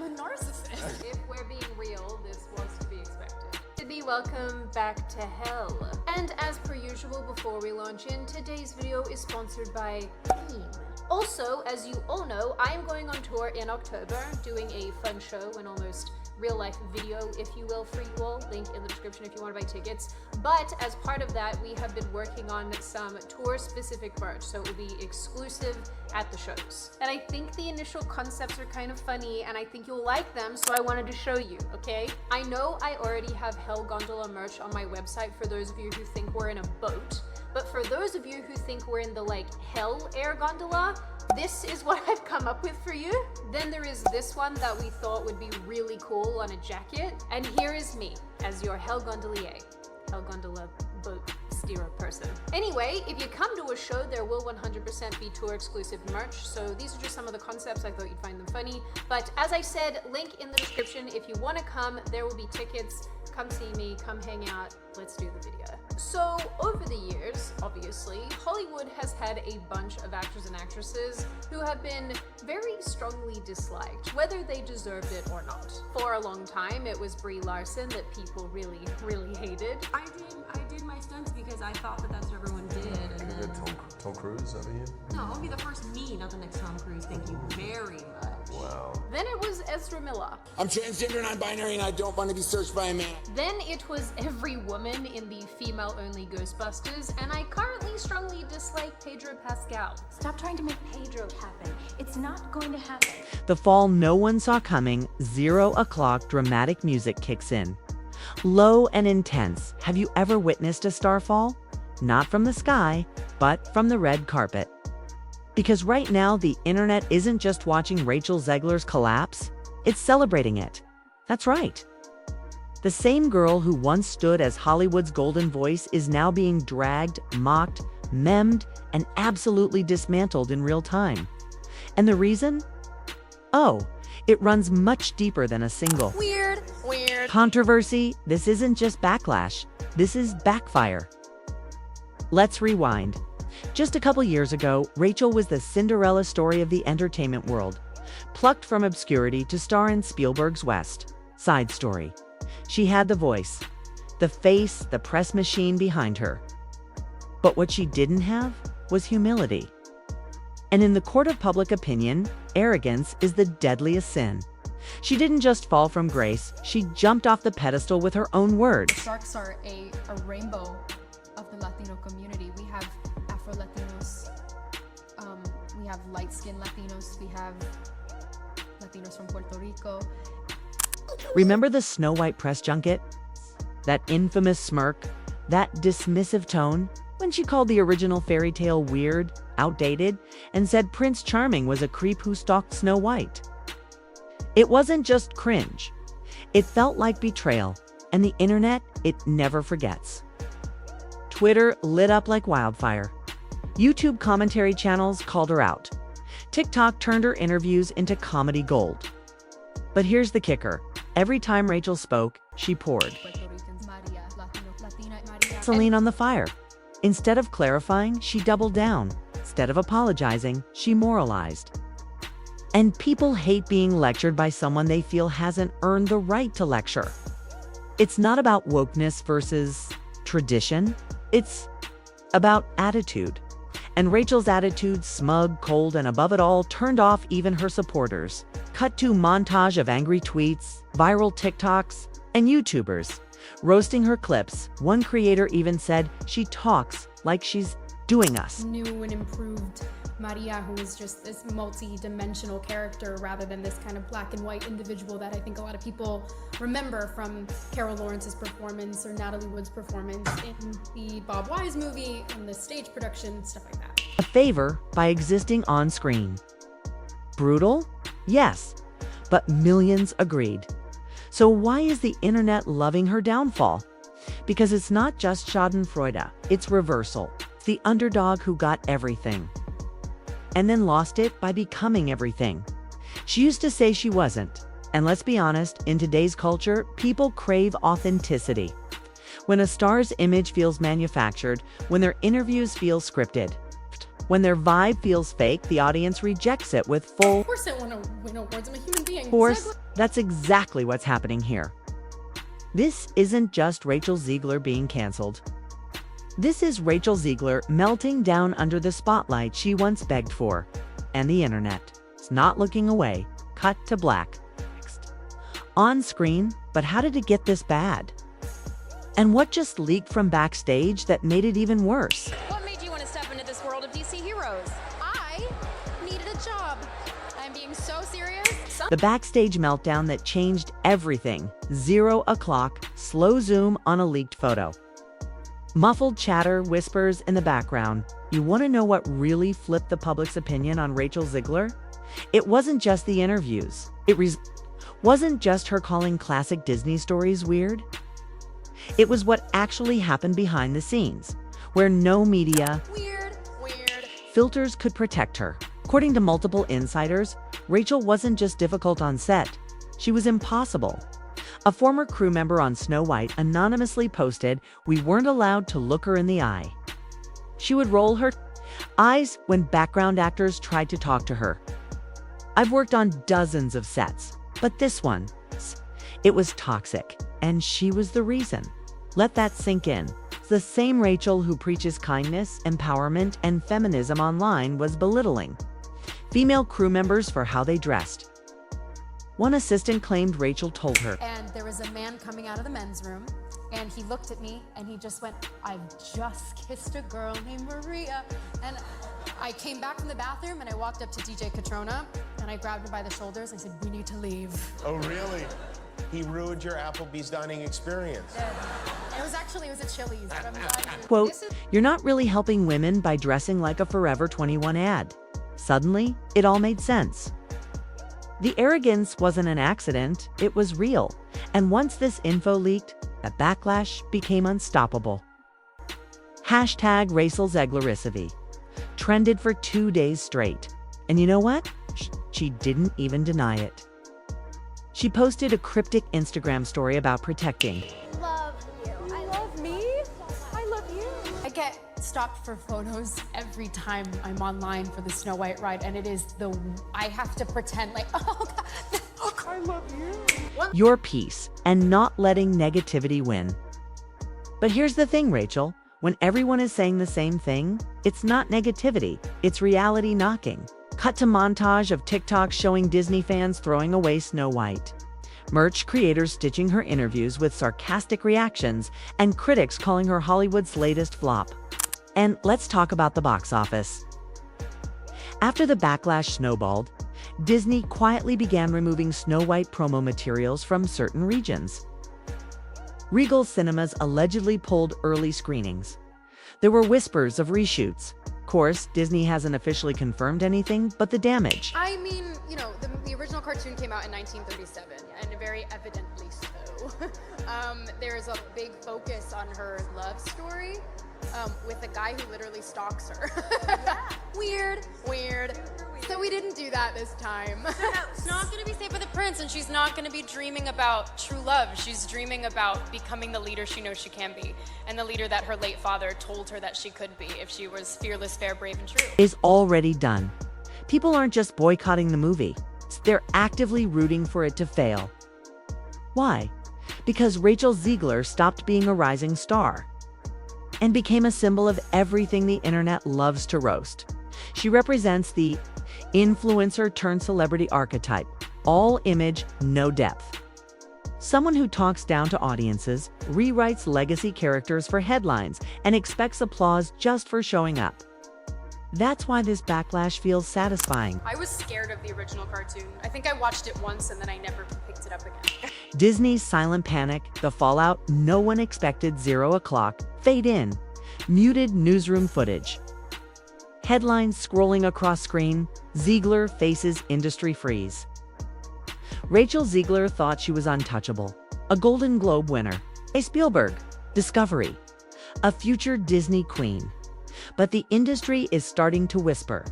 I'm a narcissist. If we're being real, this was to be expected. To be welcome back to hell. And as per usual, before we launch in, today's video is sponsored by Theme. Also, as you all know, I am going on tour in October, doing a fun show, an almost real-life video, if you will, for you all. Link in the description if you want to buy tickets. But as part of that, we have been working on some tour-specific merch, so it will be exclusive at the shows. And I think the initial concepts are kind of funny, and I think you'll like them, so I wanted to show you, okay? I know I already have Hell Gondola merch on my website for those of you who think we're in a boat, but for those of you who think we're in the, like, Hell Air Gondola, this is what I've come up with for you. Then there is this one that we thought would be really cool on a jacket. And here is me as your Hell Gondolier. Hell Gondola boat steerer person. Anyway, if you come to a show, there will 100% be tour exclusive merch. So these are just some of the concepts. I thought you'd find them funny. But as I said, link in the description. If you want to come, there will be tickets. Come see me, come hang out. Let's do the video. So over the years, obviously, Hollywood has had a bunch of actors and actresses who have been very strongly disliked, whether they deserved it or not. For a long time, it was Brie Larson that people really, really hated. I did my stunts because I thought that that's what everyone did. And then Tom Cruise, over here? no, I'll be the first me, not the next Tom Cruise. Thank you very much. Wow. Then it was Ezra Miller. I'm transgender, non-binary, and I don't want to be searched by a man. Then it was every woman in the female-only Ghostbusters, and I currently strongly dislike Pedro Pascal. Stop trying to make Pedro happen. It's not going to happen. The fall no one saw coming, 0 o'clock dramatic music kicks in. Low and intense. Have you ever witnessed a star fall? Not from the sky, but from the red carpet. Because right now, the internet isn't just watching Rachel Zegler's collapse, it's celebrating it. That's right. The same girl who once stood as Hollywood's golden voice is now being dragged, mocked, memed, and absolutely dismantled in real time. And the reason? Oh, it runs much deeper than a single Weird. controversy. This isn't just backlash, this is backfire. Let's rewind. Just a couple years ago, Rachel was the Cinderella story of the entertainment world, plucked from obscurity to star in Spielberg's West Side Story. She had the voice, the face, the press machine behind her. But what she didn't have was humility. And in the court of public opinion, arrogance is the deadliest sin. She didn't just fall from grace, she jumped off the pedestal with her own words. Sharks are a rainbow of the Latino community. We have Afro-Latinos, we have light-skinned Latinos, we have Latinos from Puerto Rico. Remember the Snow White press junket? That infamous smirk, that dismissive tone, when she called the original fairy tale weird, outdated, and said Prince Charming was a creep who stalked Snow White. It wasn't just cringe. It felt like betrayal, and the internet, it never forgets. Twitter lit up like wildfire. YouTube commentary channels called her out. TikTok turned her interviews into comedy gold. But here's the kicker. Every time Rachel spoke, she poured Puerto Ricans, Maria, Latina, Maria. gasoline on the fire. Instead of clarifying, she doubled down. Instead of apologizing, she moralized. And people hate being lectured by someone they feel hasn't earned the right to lecture. It's not about wokeness versus tradition. It's about attitude. And Rachel's attitude, smug, cold, and above it all, turned off even her supporters. Cut to montage of angry tweets, viral TikToks, and YouTubers roasting her clips. One creator even said she talks like she's doing us. New and improved Maria, who is just this multi-dimensional character rather than this kind of black and white individual that I think a lot of people remember from Carol Lawrence's performance or Natalie Wood's performance in the Bob Wise movie and the stage production, stuff like that. A favor by existing on screen. Brutal? Yes, but millions agreed. So why is the internet loving her downfall? Because it's not just schadenfreude, it's reversal. It's the underdog who got everything and then lost it by becoming everything. She used to say she wasn't. And let's be honest, in today's culture, people crave authenticity. When a star's image feels manufactured, when their interviews feel scripted, when their vibe feels fake, the audience rejects it with full Of course I want to win awards, I'm a human being. force. Zegler. that's exactly what's happening here. This isn't just Rachel Zegler being canceled. This is Rachel Zegler melting down under the spotlight she once begged for. And the internet is not looking away. Cut to black. Next. On screen, but how did it get this bad? And what just leaked from backstage that made it even worse? What made you want to step into this world of DC heroes? I needed a job. I'm being so serious. The backstage meltdown that changed everything. 0 o'clock, slow zoom on a leaked photo. Muffled chatter, whispers in the background. You want to know what really flipped the public's opinion on Rachel Zegler? It wasn't just the interviews. It wasn't just her calling classic Disney stories weird. It was what actually happened behind the scenes, where no media filters could protect her. According to multiple insiders, Rachel wasn't just difficult on set, she was impossible. A former crew member on Snow White anonymously posted, "We weren't allowed to look her in the eye. She would roll her eyes when background actors tried to talk to her. I've worked on dozens of sets, but this one, it was toxic, and she was the reason." Let that sink in. The same Rachel who preaches kindness, empowerment, and feminism online was belittling female crew members for how they dressed. One assistant claimed Rachel told her, And there was a man coming out of the men's room, and he looked at me, and he just went, "I've just kissed a girl named Maria." And I came back from the bathroom, and I walked up to DJ Catrona, and I grabbed her by the shoulders. I said, "We need to leave." Oh, really? He ruined your Applebee's dining experience. It was a Chili's, but I'm glad you... quote, "You're not really helping women by dressing like a Forever 21 ad." Suddenly, it all made sense. The arrogance wasn't an accident, it was real. And once this info leaked, the backlash became unstoppable. Hashtag Rachel Zeglericity trended for 2 days straight. And you know what? She didn't even deny it. She posted a cryptic Instagram story about protecting. Love you. I love me. I love you. I get stopped for photos every time I'm online for the Snow White ride, and it is I have to pretend like, oh God, I love you. Your peace and not letting negativity win. But here's the thing, Rachel. When everyone is saying the same thing, it's not negativity, it's reality knocking. Cut to montage of TikTok showing Disney fans throwing away Snow White. Merch creators stitching her interviews with sarcastic reactions, and critics calling her Hollywood's latest flop. And let's talk about the box office. After the backlash snowballed, Disney quietly began removing Snow White promo materials from certain regions. Regal Cinemas allegedly pulled early screenings. There were whispers of reshoots. Of course, Disney hasn't officially confirmed anything, but the damage. I mean, you know, the original cartoon came out in 1937, and very evidently so. There's a big focus on her love story with a guy who literally stalks her. Weird. So we didn't do that this time. She's not going to be saved by the prince, and she's not going to be dreaming about true love. She's dreaming about becoming the leader she knows she can be, and the leader that her late father told her that she could be if she was fearless, fair, brave, and true. Is already done. People aren't just boycotting the movie. They're actively rooting for it to fail. Why? Because Rachel Zegler stopped being a rising star and became a symbol of everything the internet loves to roast. She represents the influencer-turned-celebrity archetype, all image, no depth. Someone who talks down to audiences, rewrites legacy characters for headlines, and expects applause just for showing up. That's why this backlash feels satisfying. I was scared of the original cartoon. I think I watched it once and then I never picked it up again. Disney's silent panic, the fallout no one expected, 0 o'clock, fade in, muted newsroom footage. Headlines scrolling across screen, Zegler faces industry freeze. Rachel Zegler thought she was untouchable, a Golden Globe winner, a Spielberg, Discovery, a future Disney queen. But the industry is starting to whisper,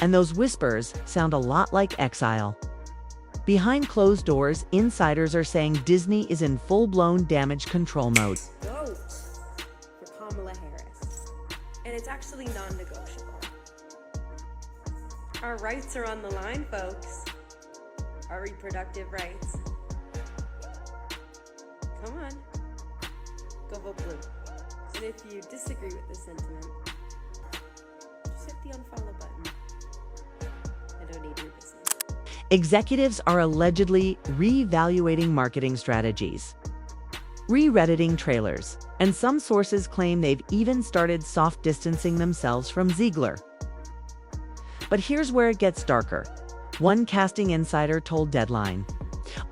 and those whispers sound a lot like exile. Behind closed doors, insiders are saying Disney is in full-blown damage control mode. Vote for Kamala Harris, and it's actually non-negotiable. Our rights are on the line, folks. Our reproductive rights. Come on. Go vote blue. And if you disagree with this sentiment, just hit the unfollow button. I don't need your business. Executives are allegedly reevaluating marketing strategies, re-redditing trailers, and some sources claim they've even started soft distancing themselves from Zegler. But here's where it gets darker. One casting insider told Deadline,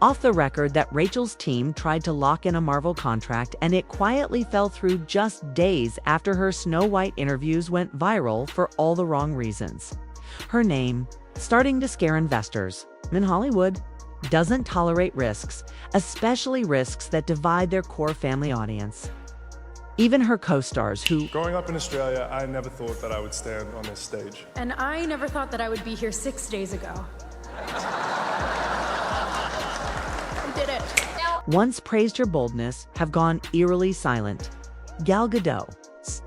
off the record, that Rachel's team tried to lock in a Marvel contract and it quietly fell through just days after her Snow White interviews went viral for all the wrong reasons. Her name, starting to scare investors in Hollywood, doesn't tolerate risks, especially risks that divide their core family audience. Even her co-stars who, growing up in Australia, I never thought that I would stand on this stage. And I never thought that I would be here 6 days ago. I did it. once praised her boldness, have gone eerily silent. Gal Gadot,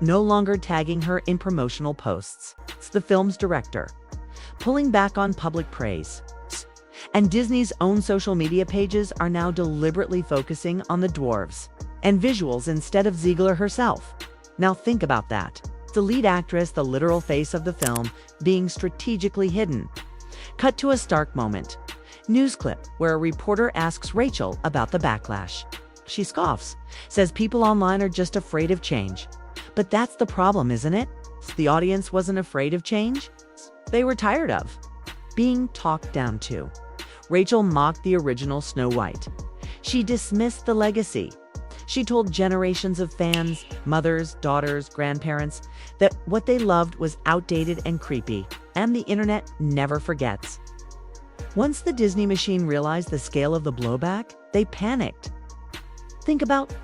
no longer tagging her in promotional posts. It's the film's director, pulling back on public praise. And Disney's own social media pages are now deliberately focusing on the dwarves and visuals instead of Zegler herself. Now think about that. The lead actress, the literal face of the film, being strategically hidden. Cut to a stark moment. News clip where a reporter asks Rachel about the backlash. She scoffs, says people online are just afraid of change. But that's the problem, isn't it? The audience wasn't afraid of change. They were tired of being talked down to. Rachel mocked the original Snow White. She dismissed the legacy. She told generations of fans, mothers, daughters, grandparents, that what they loved was outdated and creepy, and the internet never forgets. Once the Disney machine realized the scale of the blowback, they panicked. Think about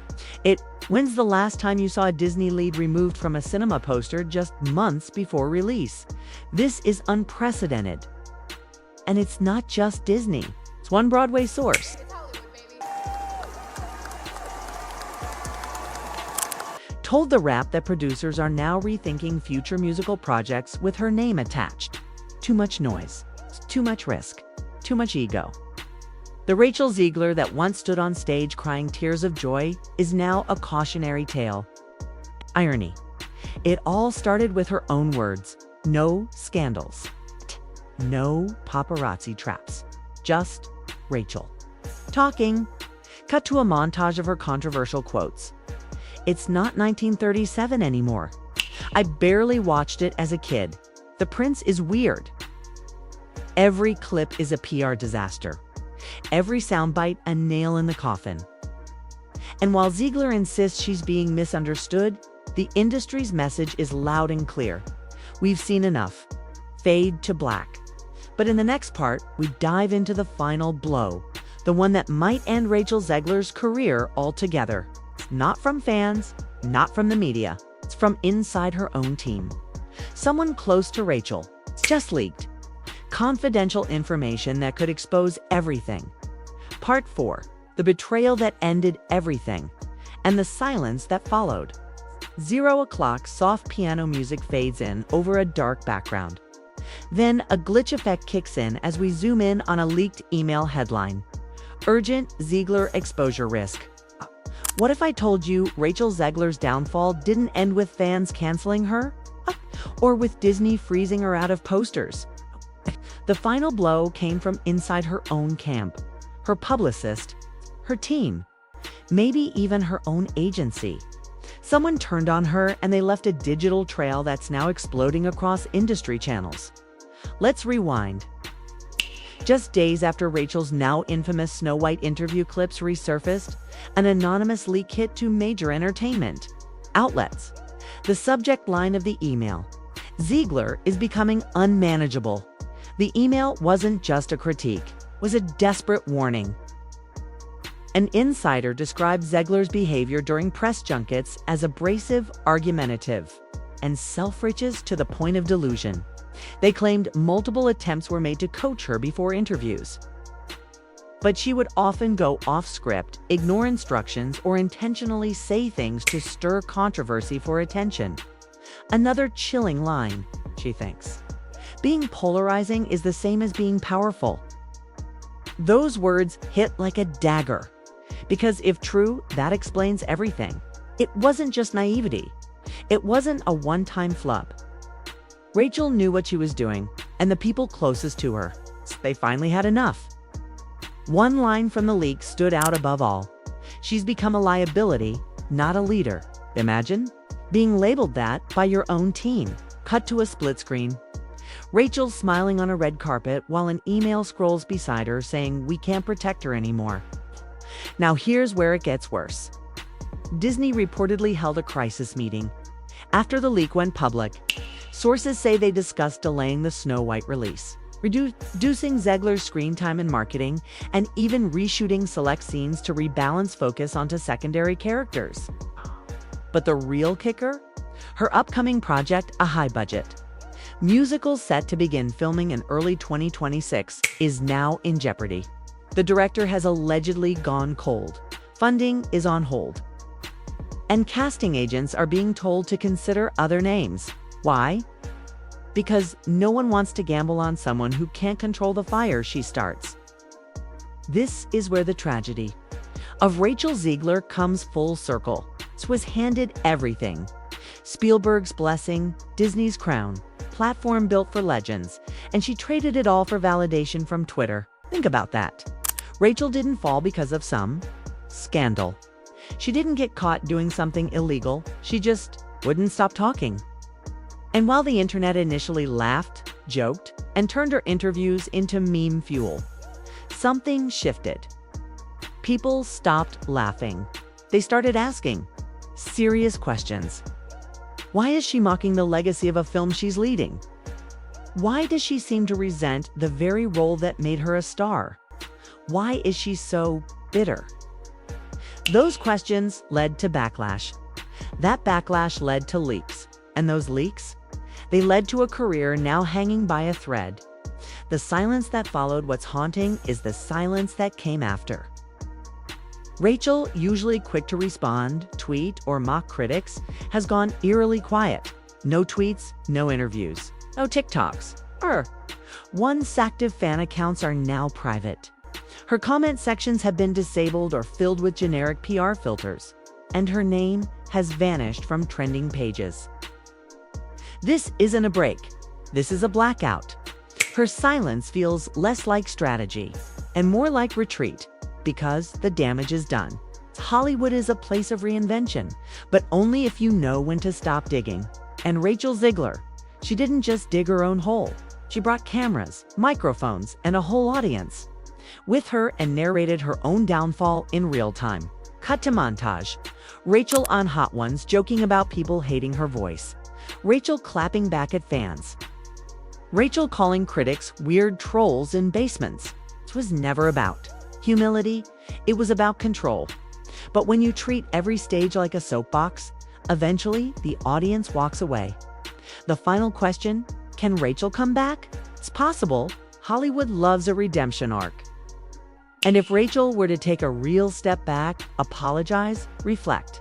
it. When's the last time you saw a Disney lead removed from a cinema poster just months before release? This is unprecedented. And it's not just Disney. It's one Broadway source. Told The Wrap that producers are now rethinking future musical projects with her name attached. Too much noise, too much risk, too much ego. The Rachel Zegler that once stood on stage crying tears of joy is now a cautionary tale. Irony. It all started with her own words. No scandals. No paparazzi traps. Just Rachel. Talking. Cut to a montage of her controversial quotes. It's not 1937 anymore. I barely watched it as a kid. The prince is weird. Every clip is a PR disaster. Every soundbite a nail in the coffin. And while Zegler insists she's being misunderstood, the industry's message is loud and clear. We've seen enough. Fade to black. But in the next part, we dive into the final blow, the one that might end Rachel Zegler's career altogether. Not from fans, not from the media. It's from inside her own team. Someone close to Rachel just leaked confidential information that could expose everything. Part 4, the betrayal that ended everything, and the silence that followed. 0 o'clock, soft piano music fades in over a dark background. Then a glitch effect kicks in as we zoom in on a leaked email headline. Urgent Zegler exposure risk. What if I told you Rachel Zegler's downfall didn't end with fans canceling her? Or with Disney freezing her out of posters? The final blow came from inside her own camp, her publicist, her team, maybe even her own agency. Someone turned on her and they left a digital trail that's now exploding across industry channels. Let's rewind. Just days after Rachel's now infamous Snow White interview clips resurfaced, an anonymous leak hit to major entertainment outlets. The subject line of the email: Zegler is becoming unmanageable. The email wasn't just a critique, was a desperate warning. An insider described Zegler's behavior during press junkets as abrasive, argumentative, and self-righteous to the point of delusion. They claimed multiple attempts were made to coach her before interviews. But she would often go off script, ignore instructions, or intentionally say things to stir controversy for attention. Another chilling line, she thinks. Being polarizing is the same as being powerful. Those words hit like a dagger. Because if true, that explains everything. It wasn't just naivety. It wasn't a one-time flub. Rachel knew what she was doing, and the people closest to her, they finally had enough. One line from the leak stood out above all. She's become a liability, not a leader. Imagine being labeled that by your own team. Cut to a split screen. Rachel's smiling on a red carpet while an email scrolls beside her saying we can't protect her anymore. Now here's where it gets worse. Disney reportedly held a crisis meeting. After the leak went public, sources say they discussed delaying the Snow White release, reducing Zegler's screen time and marketing, and even reshooting select scenes to rebalance focus onto secondary characters. But the real kicker? Her upcoming project, a high-budget musical set to begin filming in early 2026, is now in jeopardy. The director has allegedly gone cold. Funding is on hold. And casting agents are being told to consider other names. Why? Because no one wants to gamble on someone who can't control the fire she starts. This is where the tragedy of Rachel Zegler comes full circle. She was handed everything. Spielberg's blessing, Disney's crown, platform built for legends, and she traded it all for validation from Twitter. Think about that. Rachel didn't fall because of some scandal. She didn't get caught doing something illegal. She just wouldn't stop talking. And while the internet initially laughed, joked, and turned her interviews into meme fuel, something shifted. People stopped laughing. They started asking serious questions. Why is she mocking the legacy of a film she's leading? Why does she seem to resent the very role that made her a star? Why is she so bitter? Those questions led to backlash. That backlash led to leaks. And those leaks? They led to a career now hanging by a thread. The silence that followed what's haunting is the silence that came after. Rachel, usually quick to respond, tweet, or mock critics, has gone eerily quiet. No tweets, no interviews, no TikToks. One's active fan accounts are now private. Her comment sections have been disabled or filled with generic PR filters, and her name has vanished from trending pages. This isn't a break. This is a blackout. Her silence feels less like strategy and more like retreat, because the damage is done. Hollywood is a place of reinvention, but only if you know when to stop digging. And Rachel Zegler, she didn't just dig her own hole. She brought cameras, microphones, and a whole audience with her and narrated her own downfall in real time. Cut to montage. Rachel on Hot Ones joking about people hating her voice. Rachel clapping back at fans. Rachel calling critics weird trolls in basements. It was never about humility, it was about control. But when you treat every stage like a soapbox, eventually the audience walks away. The final question, can Rachel come back? It's possible. Hollywood loves a redemption arc. And if Rachel were to take a real step back, apologize, reflect,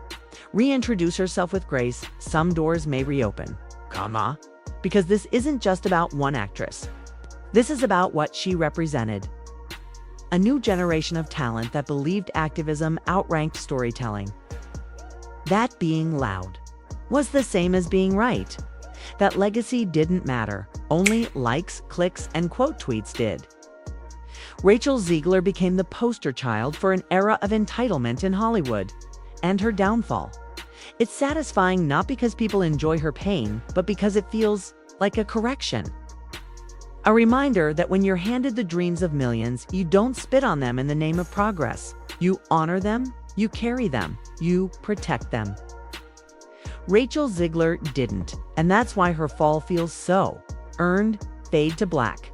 reintroduce herself with grace, some doors may reopen. Because this isn't just about one actress. This is about what she represented. A new generation of talent that believed activism outranked storytelling. That being loud was the same as being right. That legacy didn't matter. Only likes, clicks, and quote tweets did. Rachel Zegler became the poster child for an era of entitlement in Hollywood and her downfall. It's satisfying not because people enjoy her pain, but because it feels like a correction. A reminder that when you're handed the dreams of millions, you don't spit on them in the name of progress. You honor them, you carry them, you protect them. Rachel Zegler didn't, and that's why her fall feels so earned. Fade to black.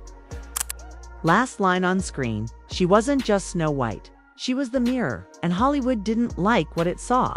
Last line on screen, she wasn't just Snow White. She was the mirror, and Hollywood didn't like what it saw.